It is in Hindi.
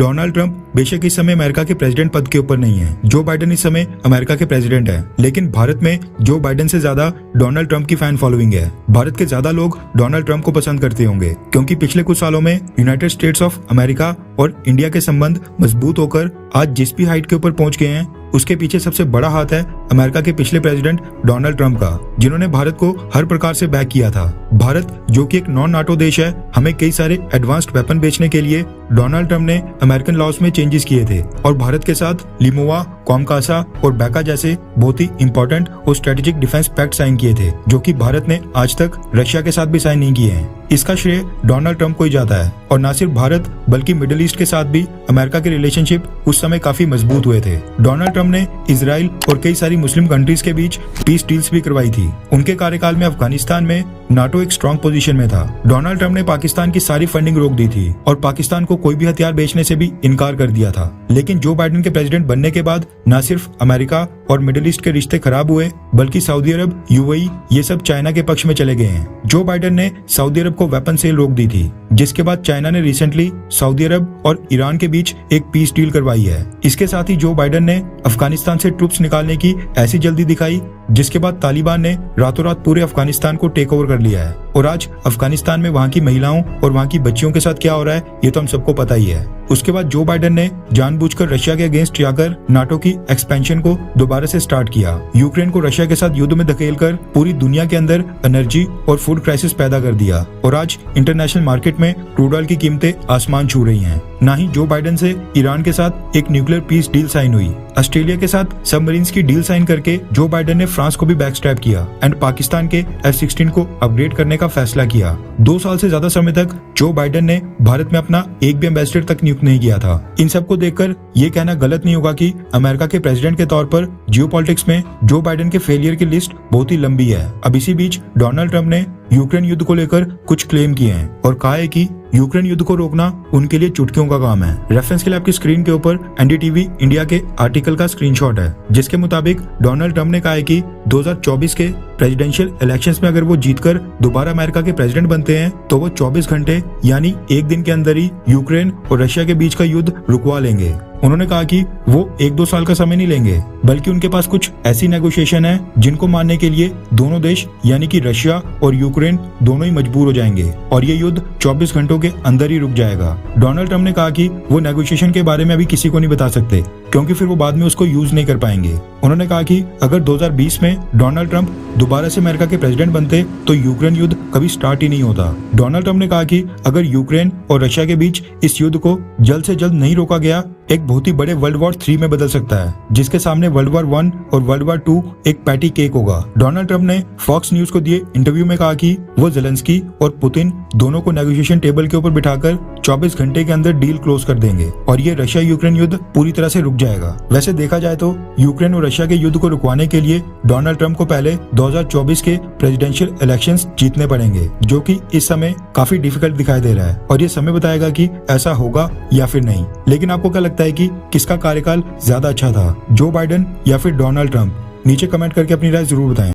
डोनाल्ड ट्रंप बेशक इस समय अमेरिका के प्रेसिडेंट पद के ऊपर नहीं है, जो बाइडेन इस समय अमेरिका के प्रेसिडेंट है, लेकिन भारत में जो बाइडेन से ज्यादा डोनाल्ड ट्रंप की फैन फॉलोइंग है। भारत के ज्यादा लोग डोनाल्ड ट्रंप को पसंद करते होंगे, क्योंकि पिछले कुछ सालों में यूनाइटेड स्टेट्स ऑफ अमेरिका और इंडिया के संबंध मजबूत होकर आज जिस भी हाइट के ऊपर पहुंच गए हैं, उसके पीछे सबसे बड़ा हाथ है अमेरिका के पिछले प्रेसिडेंट डोनाल्ड ट्रंप का, जिन्होंने भारत को हर प्रकार से बैक किया था। भारत जो कि एक नॉन नाटो देश है, हमें कई सारे एडवांस्ड वेपन बेचने के लिए डोनाल्ड ट्रंप ने अमेरिकन लॉज में चेंजेस किए थे और भारत के साथ लिमोवा, कॉमकासा और बैका जैसे बहुत ही इंपॉर्टेंट और स्ट्रेटेजिक डिफेंस पैक्ट साइन किए थे, जो कि भारत ने आज तक रशिया के साथ भी साइन नहीं किए हैं। इसका श्रेय डोनाल्ड ट्रंप को ही जाता है। और न सिर्फ भारत बल्कि मिडिल ईस्ट के साथ भी अमेरिका के रिलेशनशिप उस समय काफी मजबूत हुए थे। डोनाल्ड ट्रंप ने इजराइल और कई सारी मुस्लिम कंट्रीज के बीच पीस डील्स भी करवाई थी। उनके कार्यकाल में अफगानिस्तान में नाटो एक स्ट्रॉन्ग पोजीशन में था। डोनाल्ड ट्रंप ने पाकिस्तान की सारी फंडिंग रोक दी थी और पाकिस्तान को कोई भी हथियार बेचने से भी इनकार कर दिया था। लेकिन जो बाइडेन के प्रेसिडेंट बनने के बाद न सिर्फ अमेरिका और मिडिल ईस्ट के रिश्ते खराब हुए, बल्कि सऊदी अरब, यूएई ये सब चाइना के पक्ष में चले गए हैं। जो बाइडेन ने सऊदी अरब को वेपन सेल रोक दी थी, जिसके बाद चाइना ने रिसेंटली सऊदी अरब और ईरान के बीच एक पीस डील करवाई है। इसके साथ ही जो बाइडेन ने अफगानिस्तान से ट्रूप्स निकालने की ऐसी जल्दी दिखाई, जिसके बाद तालिबान ने रातों रात पूरे अफगानिस्तान को टेक ओवर कर लिया है। और आज अफगानिस्तान में वहाँ की महिलाओं और वहाँ की बच्चियों के साथ क्या हो रहा है, ये तो हम सबको पता ही है। उसके बाद जो बाइडेन ने जानबूझकर रशिया के अगेंस्ट जाकर नाटो की एक्सपेंशन को दोबारा से स्टार्ट किया। यूक्रेन को रशिया के साथ युद्ध में धकेलकर पूरी दुनिया के अंदर एनर्जी और फूड क्राइसिस पैदा कर दिया। और आज इंटरनेशनल मार्केट में क्रूड ऑयल की कीमतें आसमान छू रही हैं। ना ही जो बाइडेन से ईरान के साथ एक न्यूक्लियर पीस डील साइन हुई, ऑस्ट्रेलिया के साथ सबमरीन्स की डील साइन करके जो बाइडेन ने फ्रांस को भी बैकस्टैप किया एंड पाकिस्तान के F-16 को अपग्रेड करने का फैसला किया। 2 साल से ज्यादा समय तक जो बाइडेन ने भारत में अपना एक भी एम्बेसडर तक नियुक्त नहीं किया था। इन सबको देखकर ये कहना गलत नहीं होगा कि अमेरिका के प्रेसिडेंट के तौर पर जियोपॉलिटिक्स में जो बाइडेन के फेलियर की लिस्ट बहुत ही लंबी है। अब इसी बीच डोनाल्ड ट्रंप ने यूक्रेन युद्ध को लेकर कुछ क्लेम किए हैं और कहा है कि यूक्रेन युद्ध को रोकना उनके लिए चुटकियों का काम है। रेफरेंस के लिए आपकी स्क्रीन के ऊपर एनडीटीवी इंडिया के आर्टिकल का स्क्रीनशॉट है, जिसके मुताबिक डोनाल्ड ट्रंप ने कहा है कि 2024 के प्रेसिडेंशियल इलेक्शंस में अगर वो जीतकर दोबारा अमेरिका के प्रेसिडेंट बनते हैं, तो वो 24 घंटे यानी एक दिन के अंदर ही यूक्रेन और रशिया के बीच का युद्ध रुकवा लेंगे। उन्होंने कहा कि वो 1-2 साल का समय नहीं लेंगे, बल्कि उनके पास कुछ ऐसी नेगोशिएशन है जिनको मानने के लिए दोनों देश यानी कि रशिया और यूक्रेन दोनों ही मजबूर हो जाएंगे और ये युद्ध 24 घंटों के अंदर ही रुक जाएगा। डोनाल्ड ट्रंप ने कहा कि वो नेगोशिएशन के बारे में अभी किसी को नहीं बता सकते, क्योंकि फिर वो बाद में उसको यूज नहीं कर पाएंगे। उन्होंने कहा कि अगर 2020 में डोनाल्ड ट्रंप दोबारा से अमेरिका के प्रेसिडेंट बनते तो यूक्रेन युद्ध कभी स्टार्ट ही नहीं होता। डोनाल्ड ट्रंप ने कहा कि अगर यूक्रेन और रशिया के बीच इस युद्ध को जल्द से जल्द नहीं रोका गया, एक बहुत ही बड़े वर्ल्ड वॉर 3 में बदल सकता है, जिसके सामने वर्ल्ड वॉर 1 और वर्ल्ड वॉर 2 एक पैटी केक होगा। डोनाल्ड ट्रंप ने फॉक्स न्यूज को दिए इंटरव्यू में कहा कि वो ज़ेलेंस्की और पुतिन दोनों को नेगोशिएशन टेबल के ऊपर बिठाकर 24 घंटे के अंदर डील क्लोज कर देंगे और ये रशिया यूक्रेन युद्ध पूरी तरह से रुक जाएगा। वैसे देखा जाए तो यूक्रेन और रशिया के युद्ध को रुकवाने के लिए डोनाल्ड ट्रंप को पहले 2024 के प्रेसिडेंशियल इलेक्शंस जीतने पड़ेंगे, जो कि इस समय काफी डिफिकल्ट दिखाई दे रहा है और ये समय बताएगा कि ऐसा होगा या फिर नहीं। लेकिन आपको क्या लगता है कि किसका कार्यकाल ज्यादा अच्छा था, जो बाइडेन या फिर डोनाल्ड ट्रंप? नीचे कमेंट करके अपनी राय जरूर बताएं।